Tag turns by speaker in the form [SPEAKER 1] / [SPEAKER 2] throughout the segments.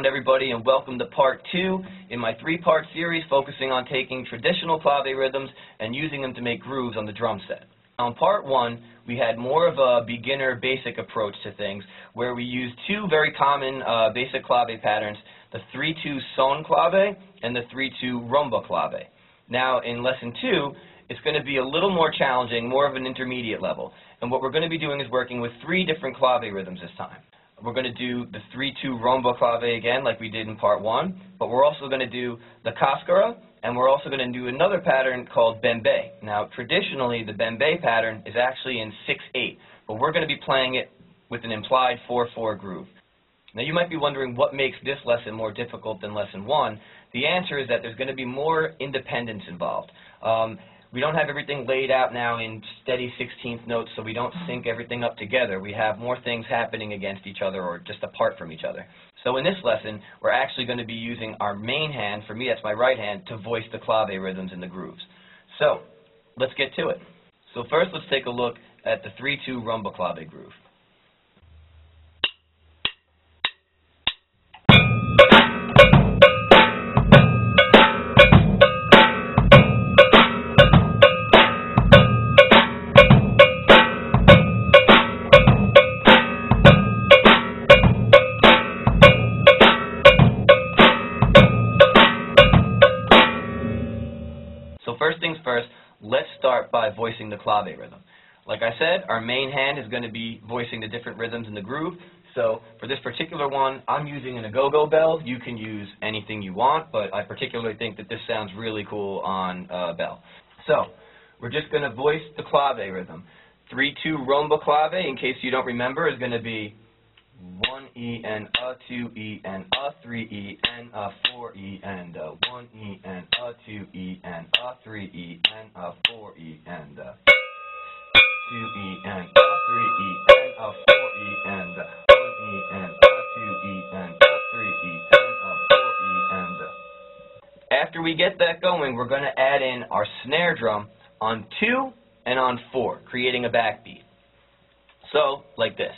[SPEAKER 1] around, everybody, and welcome to part 2 in my 3-part series focusing on taking traditional clave rhythms and using them to make grooves on the drum set. Now, in part 1, we had more of a beginner basic approach to things where we used 2 very common basic clave patterns, the 3-2 son clave and the 3-2 rumba clave. Now, in lesson 2, it's going to be a little more challenging, more of an intermediate level. And what we're going to be doing is working with 3 different clave rhythms this time. We're going to do the 3-2 rumba clave again, like we did in part 1, but we're also going to do the Cascara, and we're also going to do another pattern called Bembe. Now, traditionally, the Bembe pattern is actually in 6/8, but we're going to be playing it with an implied 4/4 groove. Now, you might be wondering what makes this lesson more difficult than lesson 1. The answer is that there's going to be more independence involved. We don't have everything laid out now in steady 16th notes, so we don't sync everything up together. We have more things happening against each other or just apart from each other. So in this lesson, we're actually going to be using our main hand, for me that's my right hand, to voice the clave rhythms and the grooves. So let's get to it. So first let's take a look at the 3-2 rumba clave groove. First things first, let's start by voicing the clave rhythm. Like I said, our main hand is going to be voicing the different rhythms in the groove. So for this particular one, I'm using an go-go bell. You can use anything you want, but I particularly think that this sounds really cool on a bell. So we're just going to voice the clave rhythm. 3-2 rumba clave, in case you don't remember, is going to be 1E and a 2E and a 3E and a 4E and a 1E and a 2E and a 3E and a 4E and a 2E and a 3E and a 4E and a 1E and a 2E and a 3E and a 4E and a. After we get that going, we're going to add in our snare drum on 2 and on 4, creating a backbeat. So, like this.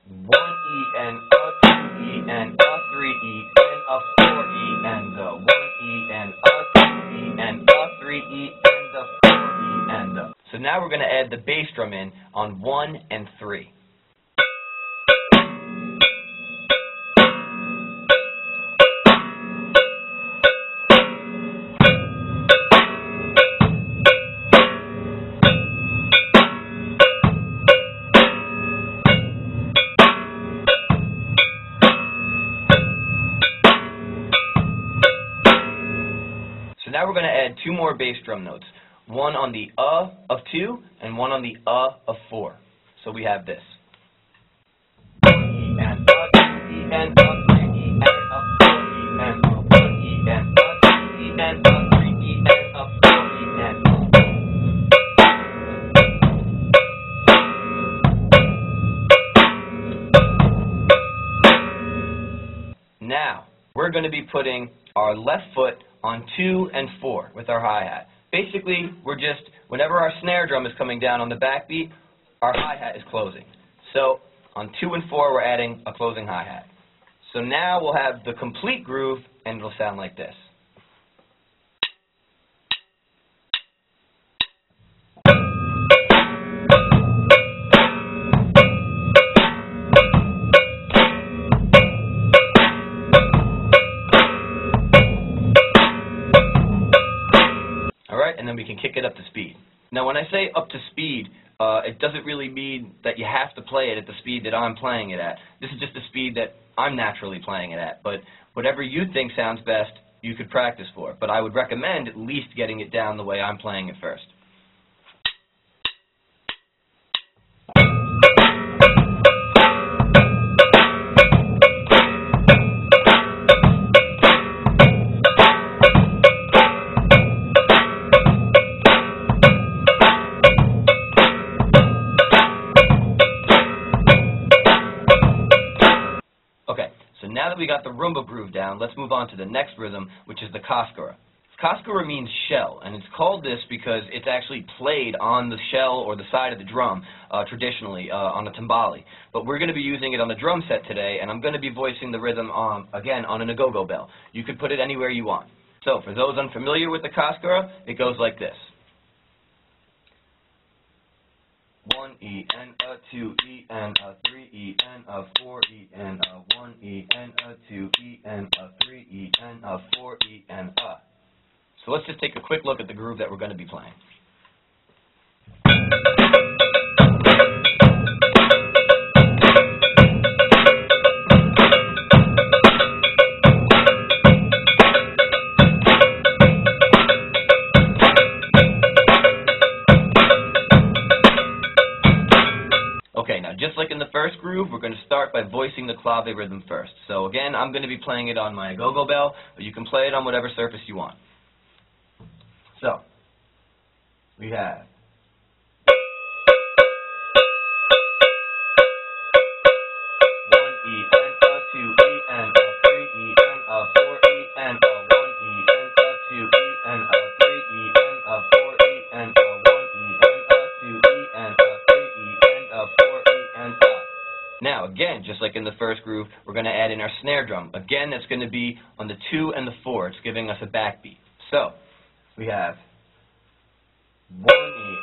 [SPEAKER 1] 1E and a 2E and a 3E and a 4E and a 1E and a 2E and a 3E and a 4E and a. So now we're going to add the bass drum in on 1 and 3. Now we're going to add 2 more bass drum notes, one on the of 2 and one on the of 4. So we have this. E and a 2E and a 3E and a 4E and a 1E and a 2E and a 3E and a 4E and a. Now we're going to be putting our left foot on 2 and 4 with our hi-hat. Basically, we're just, whenever our snare drum is coming down on the backbeat, our hi-hat is closing. So, on 2 and 4, we're adding a closing hi-hat. So now we'll have the complete groove, and it'll sound like this. And then we can kick it up to speed. Now, when I say up to speed, it doesn't really mean that you have to play it at the speed that I'm playing it at. This is just the speed that I'm naturally playing it at. But whatever you think sounds best, you could practice for. But I would recommend at least getting it down the way I'm playing it first. Now that we got the rumba groove down, let's move on to the next rhythm, which is the Cascara. Cascara means shell, and it's called this because it's actually played on the shell or the side of the drum traditionally on a timbali. But we're going to be using it on the drum set today, and I'm going to be voicing the rhythm again on an agogo bell. You could put it anywhere you want. So for those unfamiliar with the Cascara, it goes like this. 1 E and a 2 E and a 3 E and a 4 E and a 1 E and a 2 E and a 3 E and a 4 E and a. So let's just take a quick look at the groove that we're going to be playing. Okay, now just like in the first groove, we're going to start by voicing the clave rhythm first. So again, I'm going to be playing it on my go-go bell, but you can play it on whatever surface you want. So, we have 1 E and a 2 E and a 3 E and a 4 E and a 1 E and a 2 E and a 3 E and a 4 E and a 1 E and a 2 E and a 3 E and a 4 E and a. Now again, just like in the first groove, we're going to add in our snare drum. Again, that's going to be on the 2 and the 4. It's giving us a backbeat. So, we have 1 E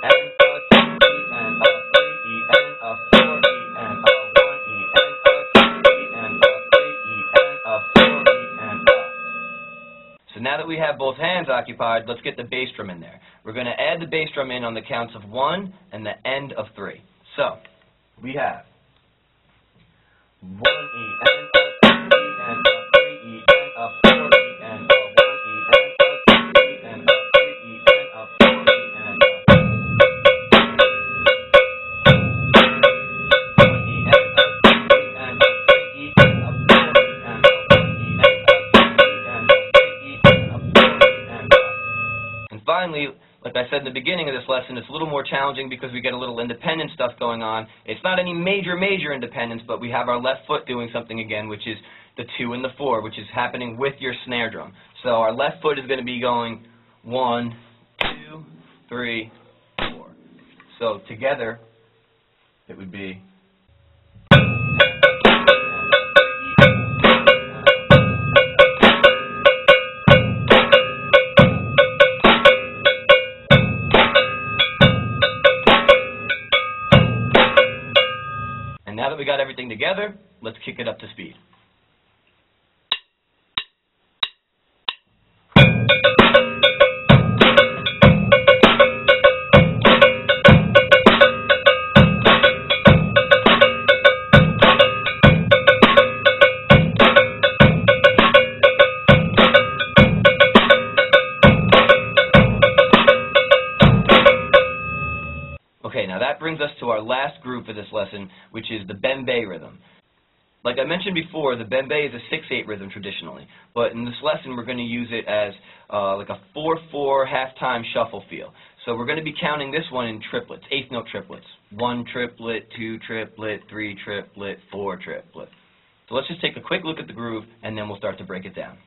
[SPEAKER 1] and a 2 E and a 3 E and a 4 E and a 1 E and a 2 E and a 3 E and a 4 E and a. So now that we have both hands occupied, let's get the bass drum in there. We're going to add the bass drum in on the counts of 1 and the end of 3. So, we have 1 E and a 2 E and a 3 E and a 4 E and a 1 E and a 2 E and a 3 E and a 4 E and a 1 E and a 2 E and a 3 E and a 4 E and a 1 E and a 2 E and a 3 E and a 4 E and a. And finally, like I said in the beginning of this lesson, it's a little more challenging because we get a little independent stuff going on. It's not any major independence, but we have our left foot doing something again, which is the 2 and the 4, which is happening with your snare drum. So our left foot is going to be going 1, 2, 3, 4. So together, it would be. And now that we got everything together, let's kick it up to speed. Okay, now that brings us to our last groove for this lesson, which is the Bembe rhythm. Like I mentioned before, the Bembe is a 6/8 rhythm traditionally, but in this lesson we're going to use it as like a 4/4 half-time shuffle feel. So we're going to be counting this one in triplets, 8th note triplets. 1 triplet, 2 triplet, 3 triplet, 4 triplet. So let's just take a quick look at the groove, and then we'll start to break it down.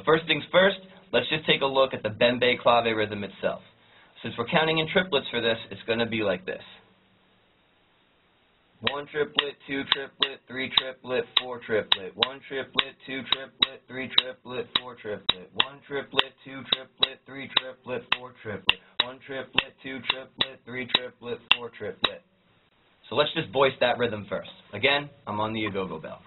[SPEAKER 1] First things first, let's just take a look at the Bembe clave rhythm itself. Since we're counting in triplets for this, it's going to be like this. 1 triplet, 2 triplet, 3 triplet, 4 triplet, 1 triplet, 2 triplet, 3 triplet, 4 triplet, 1 triplet, 2 triplet, 3 triplet, 4 triplet, 1 triplet, 2 triplet, 3 triplet, 4 triplet. So let's just voice that rhythm first. Again, I'm on the agogo bell.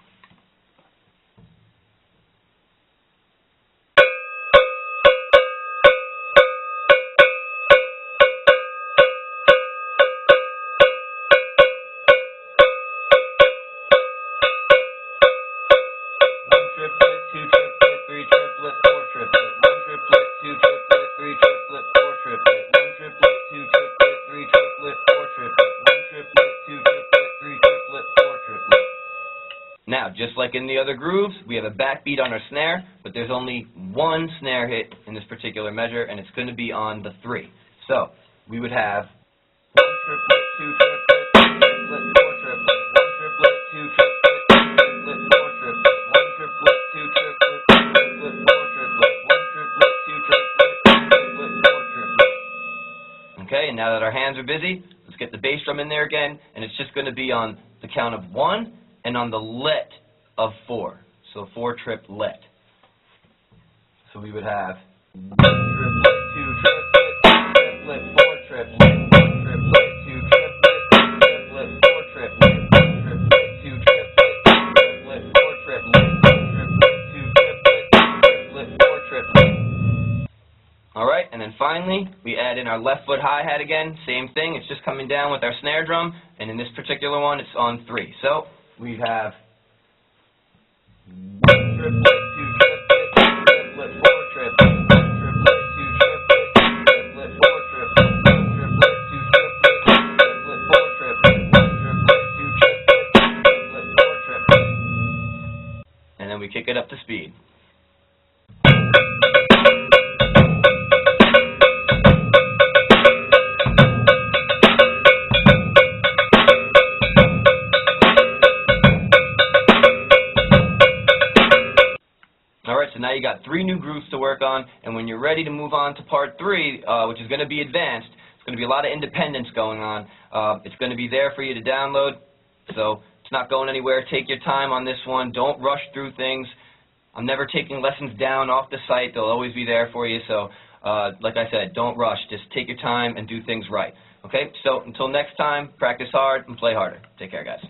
[SPEAKER 1] Now, just like in the other grooves, we have a backbeat on our snare, but there's only one snare hit in this particular measure, and it's going to be on the 3. So we would have 1 triplet, 2 triplet, triplet, 4 triplet, 1 triplet, 2 triplet, triplet, 4 triplet, 1 triplet, 2 triplet, triplet, 4 triplet, 1 triplet, 2 triplet, triplet, 4 triplet. Okay, and now that our hands are busy, let's get the bass drum in there again, and it's just going to be on the count of 1 and on the let of 4. So 4 triplet. So we would have 1 triplet, 2 triplet, triplet, 4 triplet, 1 triplet, 2 triplet, triplet, 4 triplet, 1 triplet, 2 triplet, triplet, 4 triplet, 1 triplet, 2 triplet, triplet, 4 triplet. Alright, and then finally, we add in our left foot hi-hat again. Same thing, it's just coming down with our snare drum, and in this particular one, it's on 3. So we have 1 triplet, 2 triplet, triplet, 4 triplet, 1 triplet, 2 triplet, triplet, 4 triplet, 1 triplet, 2 triplet, triplet, 4 triplet, 1 triplet, 2 triplet, triplet, 4 triplet. And then we kick it up to speed. So now you got 3 new grooves to work on, and when you're ready to move on to part 3, which is going to be advanced, it's going to be a lot of independence going on. It's going to be there for you to download, so it's not going anywhere. Take your time on this one. Don't rush through things. I'm never taking lessons down off the site. They'll always be there for you, so like I said, don't rush. Just take your time and do things right. Okay, so until next time, practice hard and play harder. Take care, guys.